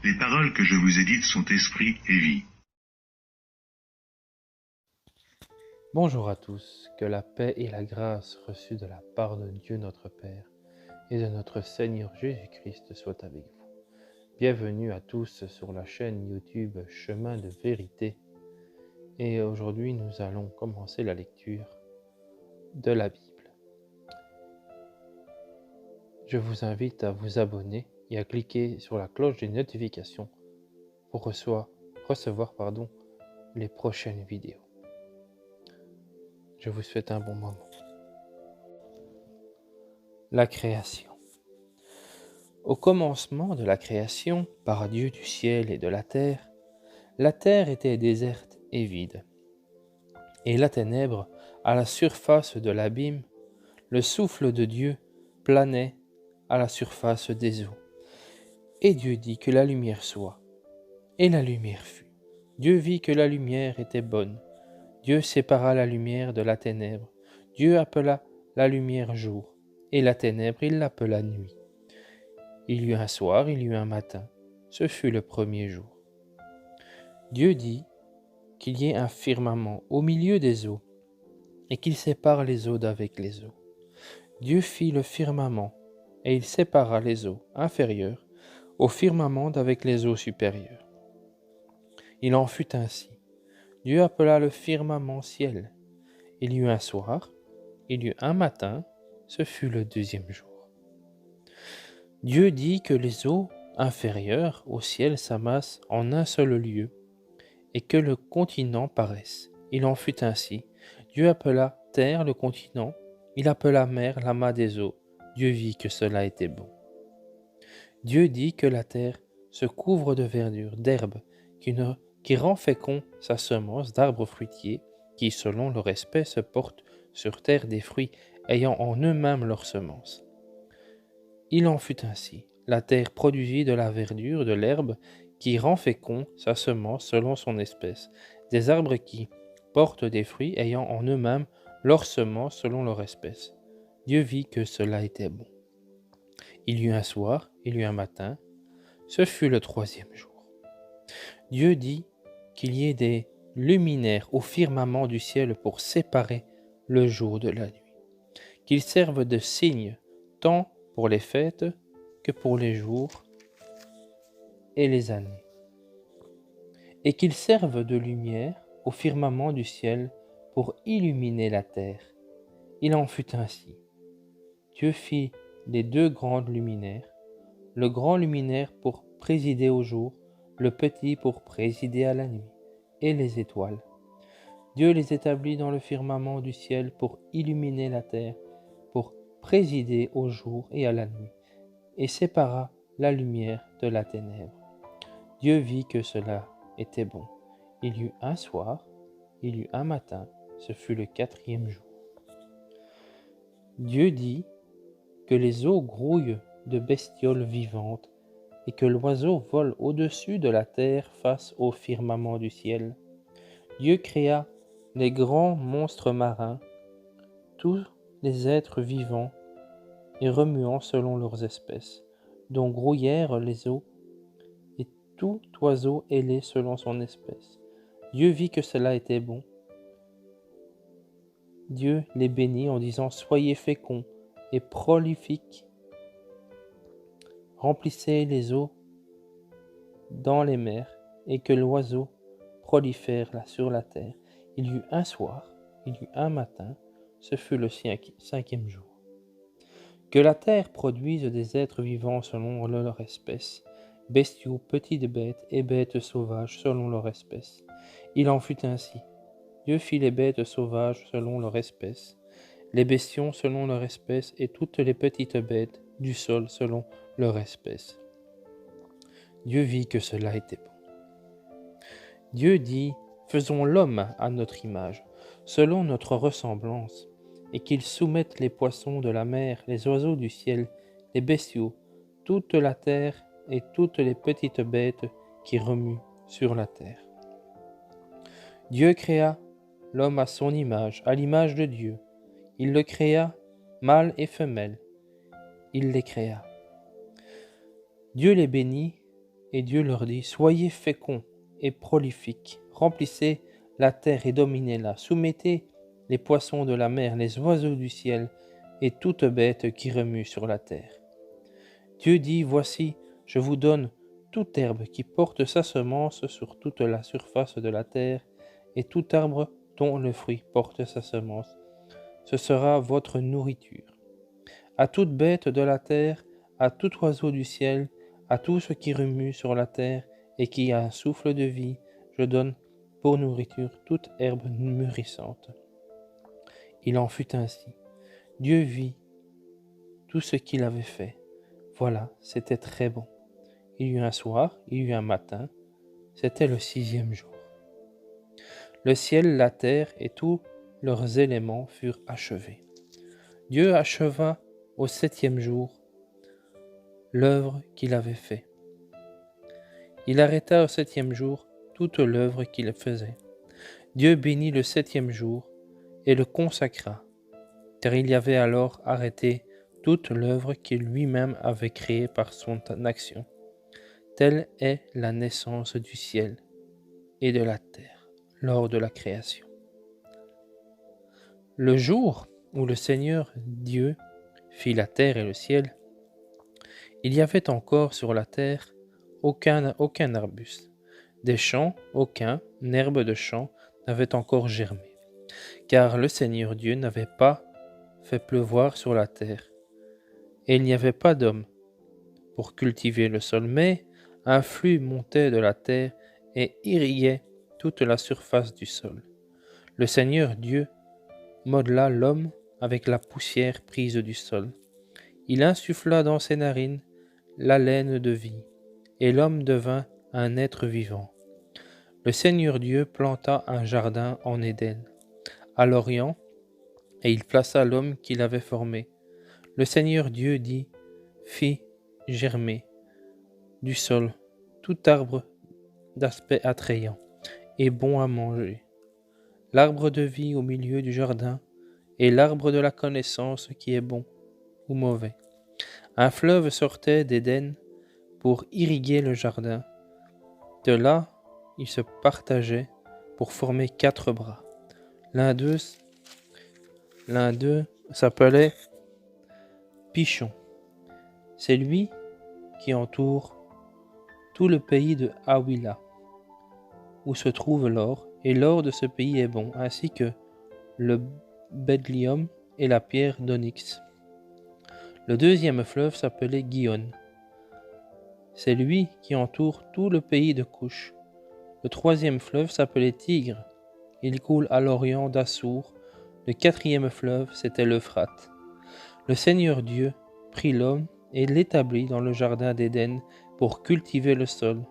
Les paroles que je vous ai dites sont esprit et vie. Bonjour à tous, que la paix et la grâce reçues de la part de Dieu notre Père et de notre Seigneur Jésus-Christ soient avec vous. Bienvenue à tous sur la chaîne YouTube Chemin de Vérité. Et aujourd'hui, nous allons commencer la lecture de la Bible. Je vous invite à vous abonner et à cliquer sur la cloche des notifications pour recevoir les prochaines vidéos. Je vous souhaite un bon moment. La création. Au commencement de la création, par Dieu du ciel et de la terre était déserte et vide, et la ténèbre, à la surface de l'abîme, le souffle de Dieu planait à la surface des eaux. Et Dieu dit que la lumière soit, et la lumière fut. Dieu vit que la lumière était bonne. Dieu sépara la lumière de la ténèbre. Dieu appela la lumière jour, et la ténèbre il l'appela nuit. Il y eut un soir, il y eut un matin. Ce fut le premier jour. Dieu dit qu'il y ait un firmament au milieu des eaux, et qu'il sépare les eaux d'avec les eaux. Dieu fit le firmament, et il sépara les eaux inférieures au firmament d'avec les eaux supérieures. Il en fut ainsi. Dieu appela le firmament ciel. Il y eut un soir, il y eut un matin, ce fut le deuxième jour. Dieu dit que les eaux inférieures au ciel s'amassent en un seul lieu, et que le continent paraisse. Il en fut ainsi. Dieu appela terre le continent, il appela mer l'amas des eaux. Dieu vit que cela était bon. Dieu dit que la terre se couvre de verdure, d'herbes, qui rend fécond sa semence, d'arbres fruitiers, qui, selon leur espèce, portent sur terre des fruits ayant en eux-mêmes leur semence. Il en fut ainsi. La terre produisit de la verdure, de l'herbe, qui rend fécond sa semence selon son espèce, des arbres qui portent des fruits ayant en eux-mêmes leur semence selon leur espèce. Dieu vit que cela était bon. Il y eut un soir, il y eut un matin, ce fut le troisième jour. Dieu dit qu'il y ait des luminaires au firmament du ciel pour séparer le jour de la nuit, qu'ils servent de signes tant pour les fêtes que pour les jours et les années, et qu'ils servent de lumière au firmament du ciel pour illuminer la terre. Il en fut ainsi. Dieu fit les deux grandes luminaires, le grand luminaire pour présider au jour, le petit pour présider à la nuit, et les étoiles. Dieu les établit dans le firmament du ciel pour illuminer la terre, pour présider au jour et à la nuit, et sépara la lumière de la ténèbre. Dieu vit que cela était bon. Il y eut un soir, il y eut un matin, ce fut le quatrième jour. Dieu dit que les eaux grouillent de bestioles vivantes et que l'oiseau vole au-dessus de la terre face au firmament du ciel. Dieu créa les grands monstres marins, tous les êtres vivants et remuants selon leurs espèces, dont grouillèrent les eaux, et tout oiseau ailé selon son espèce. Dieu vit que cela était bon. Dieu les bénit en disant « Soyez féconds et prolifiques, remplissez les eaux dans les mers, et que l'oiseau prolifère là sur la terre. » Il y eut un soir, il y eut un matin, ce fut le cinquième jour. Que la terre produise des êtres vivants selon leur espèce, bestiaux, petites bêtes et bêtes sauvages selon leur espèce. Il en fut ainsi. Dieu fit les bêtes sauvages selon leur espèce, les bestiaux selon leur espèce et toutes les petites bêtes du sol selon leur espèce. Dieu vit que cela était bon. Dieu dit, faisons l'homme à notre image, selon notre ressemblance, et qu'il soumette les poissons de la mer, les oiseaux du ciel, les bestiaux, toute la terre et toutes les petites bêtes qui remuent sur la terre. Dieu créa l'homme à son image, à l'image de Dieu. Il le créa, mâle et femelle. Il les créa. Dieu les bénit et Dieu leur dit, « Soyez féconds et prolifiques, remplissez la terre et dominez-la, soumettez les poissons de la mer, les oiseaux du ciel et toute bête qui remue sur la terre. » Dieu dit, « Voici, je vous donne toute herbe qui porte sa semence sur toute la surface de la terre, et tout arbre dont le fruit porte sa semence. Ce sera votre nourriture. À toute bête de la terre, à tout oiseau du ciel, à tout ce qui remue sur la terre et qui a un souffle de vie, je donne pour nourriture toute herbe mûrissante. » Il en fut ainsi. Dieu vit tout ce qu'il avait fait. Voilà, c'était très bon. Il y eut un soir, il y eut un matin, c'était le 6e jour. Le ciel, la terre et tous leurs éléments furent achevés. Dieu acheva au 7e jour l'œuvre qu'il avait faite. Il arrêta au 7e jour toute l'œuvre qu'il faisait. Dieu bénit le 7e jour et le consacra, car il y avait alors arrêté toute l'œuvre qu'il lui-même avait créée par son action. Telle est la naissance du ciel et de la terre lors de la création. Le jour où le Seigneur Dieu fit la terre et le ciel, il y avait encore sur la terre aucun arbuste. Des champs, aucun herbe de champ n'avait encore germé, car le Seigneur Dieu n'avait pas fait pleuvoir sur la terre, et il n'y avait pas d'homme pour cultiver le sol, mais un flux montait de la terre et irriguait toute la surface du sol. Le Seigneur Dieu modela l'homme avec la poussière prise du sol. Il insuffla dans ses narines l'haleine de vie, et l'homme devint un être vivant. Le Seigneur Dieu planta un jardin en Éden, à l'Orient, et il plaça l'homme qu'il avait formé. Le Seigneur Dieu dit, fit germer du sol tout arbre d'aspect attrayant et bon à manger, l'arbre de vie au milieu du jardin et l'arbre de la connaissance qui est bon ou mauvais. Un fleuve sortait d'Éden pour irriguer le jardin. De là, il se partageait pour former 4 bras. L'un d'eux s'appelait Pishon. C'est lui qui entoure tout le pays de Hawilah, où se trouve l'or, et l'or de ce pays est bon, ainsi que le bdellium et la pierre d'onyx. Le deuxième fleuve s'appelait Gihon. C'est lui qui entoure tout le pays de Couche. Le troisième fleuve s'appelait Tigre. Il coule à l'orient d'Assour. Le 4e fleuve, c'était l'Euphrate. Le Seigneur Dieu prit l'homme et l'établit dans le jardin d'Éden pour cultiver le sol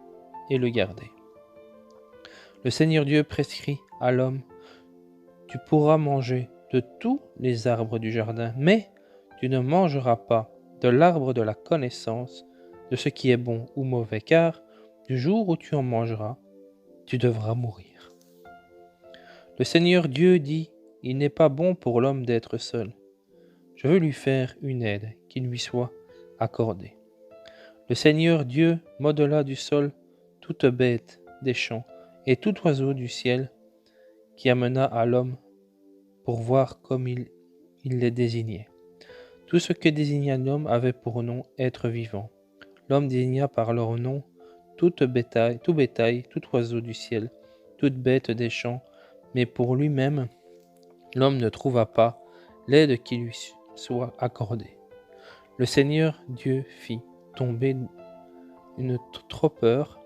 et le garder. Le Seigneur Dieu prescrit à l'homme, « Tu pourras manger de tous les arbres du jardin, mais tu ne mangeras pas de l'arbre de la connaissance de ce qui est bon ou mauvais, car du jour où tu en mangeras, tu devras mourir. » Le Seigneur Dieu dit, « Il n'est pas bon pour l'homme d'être seul. Je veux lui faire une aide qui lui soit accordée. » Le Seigneur Dieu modela du sol toute bête des champs et tout oiseau du ciel qui amena à l'homme pour voir comme il les désignait. Tout ce que désigna l'homme avait pour nom être vivant. L'homme désigna par leur nom tout bétail, tout oiseau du ciel, toute bête des champs, mais pour lui-même, l'homme ne trouva pas l'aide qui lui soit accordée. Le Seigneur Dieu fit tomber une torpeur.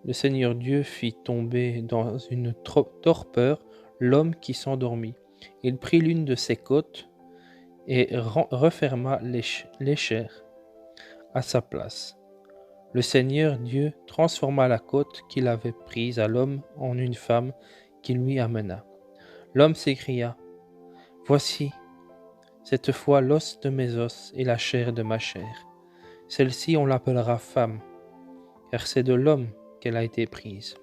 Le Seigneur Dieu fit tomber dans une torpeur l'homme qui s'endormit. Il prit l'une de ses côtes et referma l'échelle à sa place. Le Seigneur Dieu transforma la côte qu'il avait prise à l'homme en une femme qu'il lui amena. L'homme s'écria, « Voici, cette fois l'os de mes os et la chair de ma chair. Celle-ci on l'appellera femme, car c'est de l'homme qu'elle a été prise. »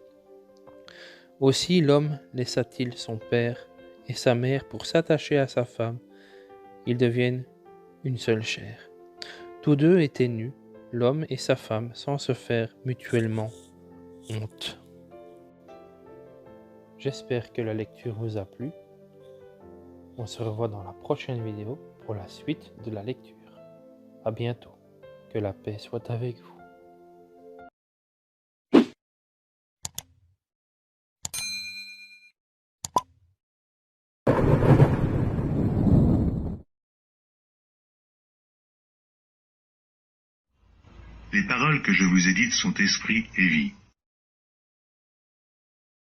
Aussi l'homme laissa-t-il son père et sa mère pour s'attacher à sa femme. Ils deviennent une seule chair. Tous deux étaient nus, l'homme et sa femme sans se faire mutuellement honte. J'espère que la lecture vous a plu. On se revoit dans la prochaine vidéo pour la suite de la lecture. À bientôt. Que la paix soit avec vous. Les paroles que je vous ai dites sont esprit et vie.